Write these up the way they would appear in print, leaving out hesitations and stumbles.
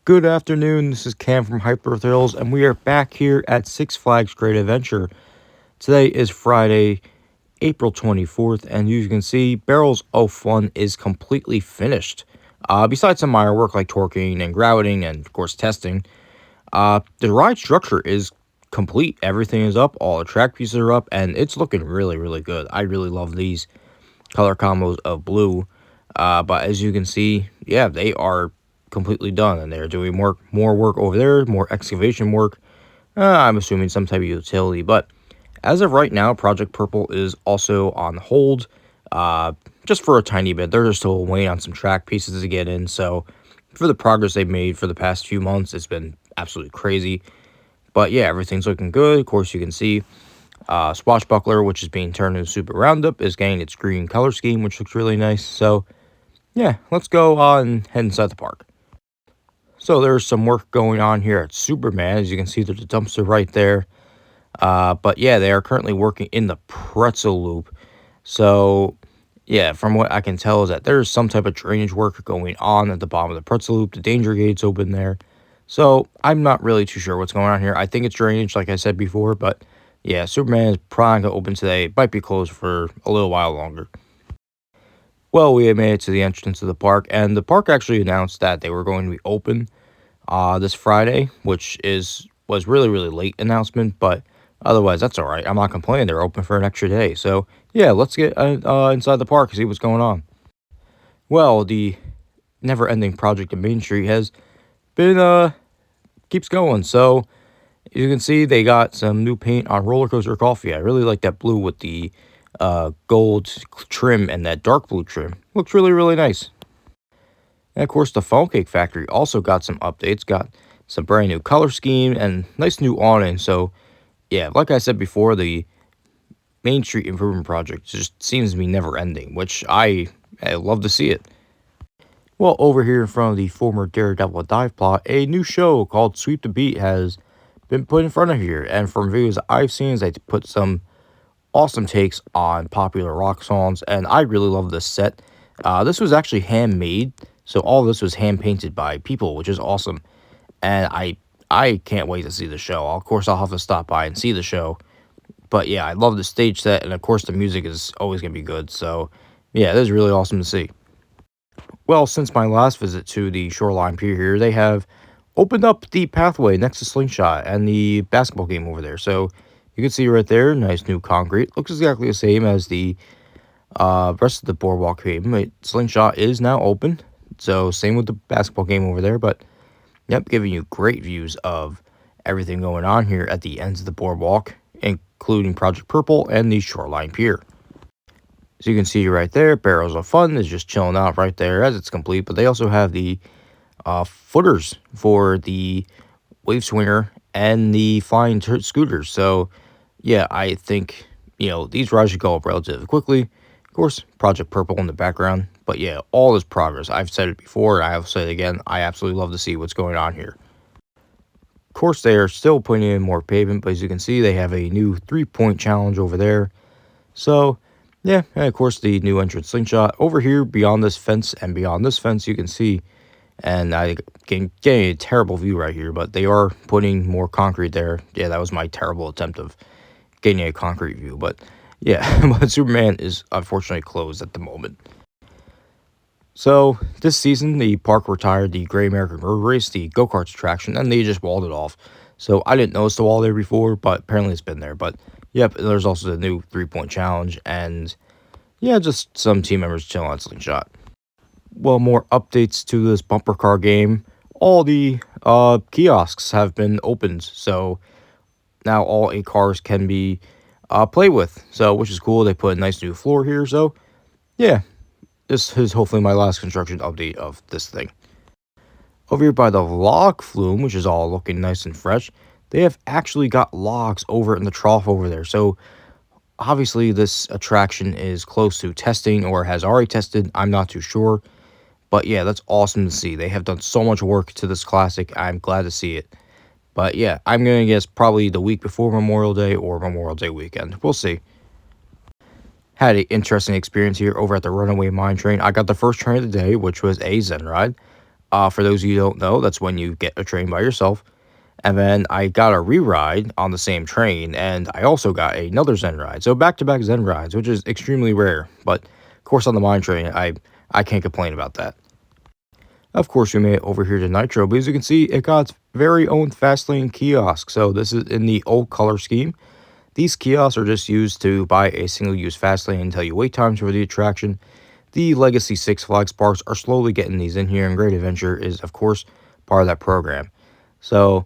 Good afternoon, this is Cam from Hyper Thrills, and we are back here at Six Flags Great Adventure. Today is Friday, April 24th, and you can see Barrels of Fun is completely finished. Besides some minor work like torquing and grouting and, of course, testing, the ride structure is complete. Everything is up, all the track pieces are up, and it's looking really, really good. I really love these color combos of blue. But as you can see, yeah, they are completely done, and they're doing more work over there, more excavation work. I'm assuming some type of utility, but as of right now, Project Purple is also on hold, uh, just for a tiny bit. They're just still waiting on some track pieces to get in. So for the progress they've made for the past few months, it's been absolutely crazy. But yeah, everything's looking good. Of course, you can see Swashbuckler, which is being turned into Super Roundup, is getting its green color scheme, which looks really nice. So yeah, let's go and head inside the park. So there's some work going on here at Superman. As you can see, there's a dumpster right there. But yeah, they are currently working in the pretzel loop. So yeah, from what I can tell is that there's some type of drainage work going on at the bottom of the pretzel loop. The danger gate's open there. So I'm not really too sure what's going on here. I think it's drainage, like I said before, but yeah, Superman is probably going to open today. It might be closed for a little while longer. Well, we had made it to the entrance of the park, and the park actually announced that they were going to be open this Friday, which was really really late announcement, but otherwise that's all right. I'm not complaining. They're open for an extra day, so yeah, let's get inside the park and see what's going on. Well, the never-ending project in Main Street has been keeps going. So you can see they got some new paint on Roller Coaster Coffee. I really like that blue with the gold trim and that dark blue trim. Looks really really nice. And of course, the Phone Cake Factory also got some updates, got some brand new color scheme and nice new awning. So, yeah, like I said before, the Main Street Improvement Project just seems to be never ending, which I love to see it. Well, over here in front of the former Daredevil dive plot, a new show called Sweep the Beat has been put in front of here. And from videos I've seen, they put some awesome takes on popular rock songs, and I really love this set. This was actually handmade, so all this was hand painted by people, which is awesome. And I can't wait to see the show. Of course, I'll have to stop by and see the show. But yeah, I love the stage set, and of course, the music is always gonna be good. So yeah, this is really awesome to see. Well, since my last visit to the Shoreline Pier here, they have opened up the pathway next to Slingshot and the basketball game over there. So you can see right there, nice new concrete. Looks exactly the same as the rest of the boardwalk game. Slingshot is now open. So same with the basketball game over there. But yep, giving you great views of everything going on here at the ends of the boardwalk, including Project Purple and the Shoreline Pier. So you can see right there, Barrels of Fun is just chilling out right there as it's complete. But they also have the footers for the Wave Swinger and the Flying Scooters. So yeah, I think, these rides should go up relatively quickly. Of course, Project Purple in the background. But yeah, all this progress. I've said it before, and I will say it again. I absolutely love to see what's going on here. Of course, they are still putting in more pavement, but as you can see, they have a new 3-point challenge over there. So, yeah, and of course, the new entrance Slingshot. Over here, beyond this fence and beyond this fence, you can see, and I getting a terrible view right here, but they are putting more concrete there. Yeah, that was my terrible attempt of getting a concrete view, but yeah, but Superman is unfortunately closed at the moment. So this season, the park retired the Great American Road Race, the go-karts attraction, and they just walled it off. So I didn't notice the wall there before, but apparently it's been there. But yep, there's also the new 3-point challenge, and yeah, just some team members chilling on Slingshot. Well, more updates to this bumper car game. All the kiosks have been opened, so now all 8 cars can be played with. So, which is cool. They put a nice new floor here. So, yeah, this is hopefully my last construction update of this thing. Over here by the log flume, which is all looking nice and fresh, they have actually got logs over in the trough over there. So, obviously, this attraction is close to testing or has already tested. I'm not too sure. But yeah, that's awesome to see. They have done so much work to this classic. I'm glad to see it. But yeah, I'm going to guess probably the week before Memorial Day or Memorial Day weekend. We'll see. Had an interesting experience here over at the Runaway Mine Train. I got the first train of the day, which was a Zen ride. For those of you who don't know, that's when you get a train by yourself. And then I got a re-ride on the same train, and I also got another Zen ride. So back-to-back Zen rides, which is extremely rare. But, of course, on the mine train, I can't complain about that. Of course, we made it over here to Nitro, but as you can see, it got its very own fast lane kiosk. So this is in the old color scheme. These kiosks are just used to buy a single-use fast lane and tell you wait times for the attraction. The Legacy Six Flags parks are slowly getting these in here, and Great Adventure is, of course, part of that program. So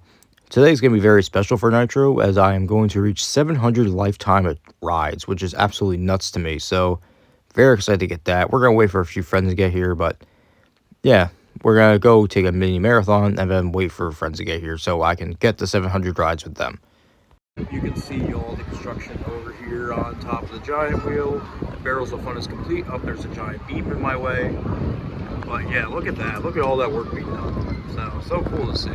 today's going to be very special for Nitro, as I am going to reach 700 lifetime rides, which is absolutely nuts to me. So very excited to get that. We're going to wait for a few friends to get here, but yeah, we're going to go take a mini marathon and then wait for friends to get here so I can get the 700 rides with them. You can see all the construction over here on top of the giant wheel. The Barrels of Fun is complete. Up there's a giant beam in my way. But yeah, look at that. Look at all that work being done. So cool to see.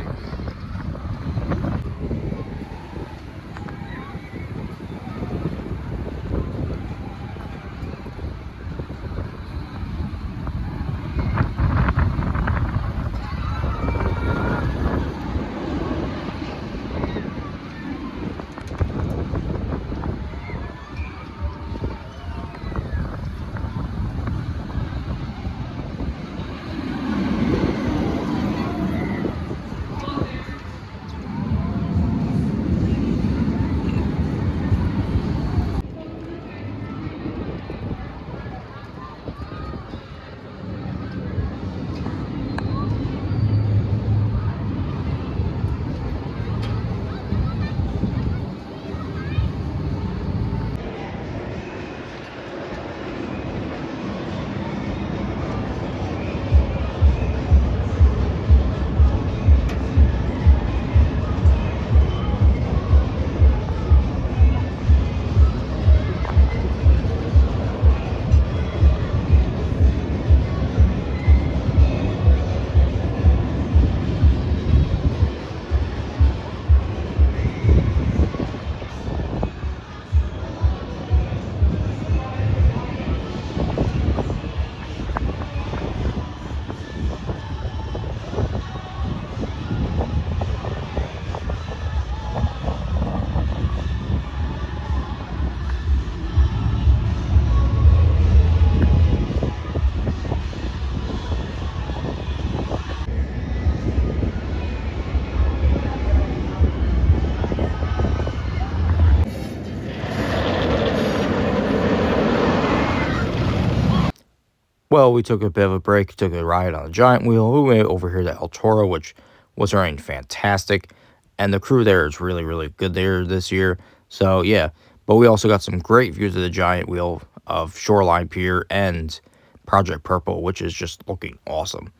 Well, we took a bit of a break, took a ride on a giant wheel. We went over here to El Toro, which was running fantastic. And the crew there is really, really good there this year. So, yeah. But we also got some great views of the giant wheel of Shoreline Pier and Project Purple, which is just looking awesome.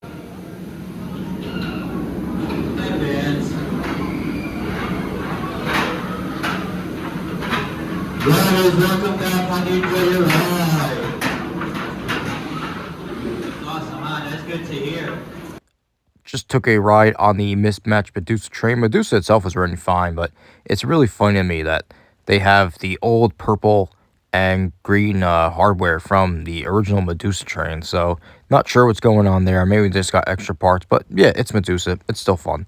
Hi, fans. Riders, welcome back on Nitro Live. Awesome, huh? That's good to hear. Just took a ride on the mismatched Medusa train. Medusa itself was running fine, but it's really funny to me that they have the old purple and green hardware from the original Medusa train. So not sure what's going on there. Maybe they just got extra parts, but yeah, it's Medusa. It's still fun.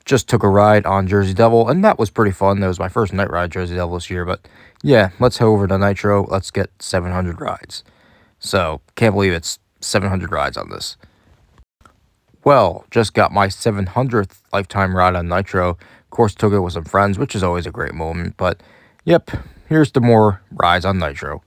Just took a ride on Jersey Devil, and that was pretty fun. That was my first night ride Jersey Devil this year, but yeah, let's head over to Nitro. Let's get 700 rides. So, can't believe it's 700 rides on this. Well, just got my 700th lifetime ride on Nitro. Of course, took it with some friends, which is always a great moment, but yep, here's the more rides on Nitro.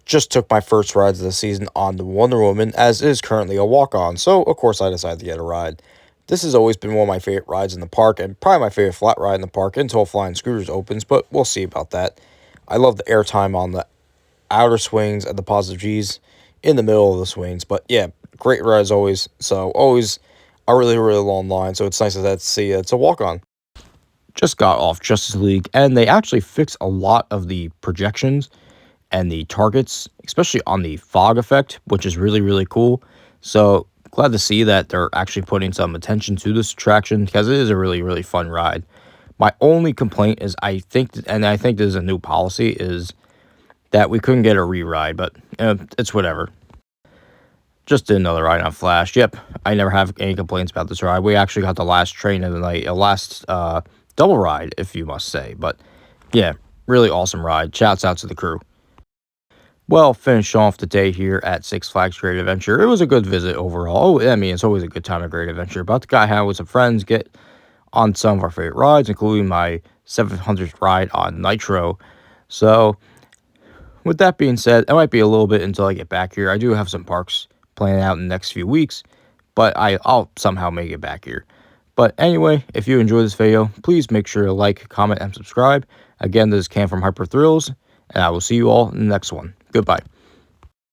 Just took my first rides of the season on the Wonder Woman, as it is currently a walk-on, so of course I decided to get a ride. This has always been one of my favorite rides in the park, and probably my favorite flat ride in the park until Flying Scooters opens, but we'll see about that. I love the airtime on the outer swings and the positive G's in the middle of the swings, but yeah, great ride as always, so always a really, really long line, so it's nice to see it's a walk-on. Just got off Justice League, and they actually fixed a lot of the projections and the targets, especially on the fog effect, which is really, really cool. So glad to see that they're actually putting some attention to this attraction because it is a really, really fun ride. My only complaint is I think this is a new policy, is that we couldn't get a re-ride, but it's whatever. Just did another ride on Flash. Yep, I never have any complaints about this ride. We actually got the last train of the night, a last double ride, if you must say. But yeah, really awesome ride. Shouts out to the crew. Well, finish off the day here at Six Flags Great Adventure. It was a good visit overall. I mean, it's always a good time at Great Adventure. But the guy had with some friends, get on some of our favorite rides, including my 700th ride on Nitro. So, with that being said, it might be a little bit until I get back here. I do have some parks planned out in the next few weeks, but I'll somehow make it back here. But anyway, if you enjoyed this video, please make sure to like, comment, and subscribe. Again, this is Cam from Hyper Thrills, and I will see you all in the next one. Goodbye.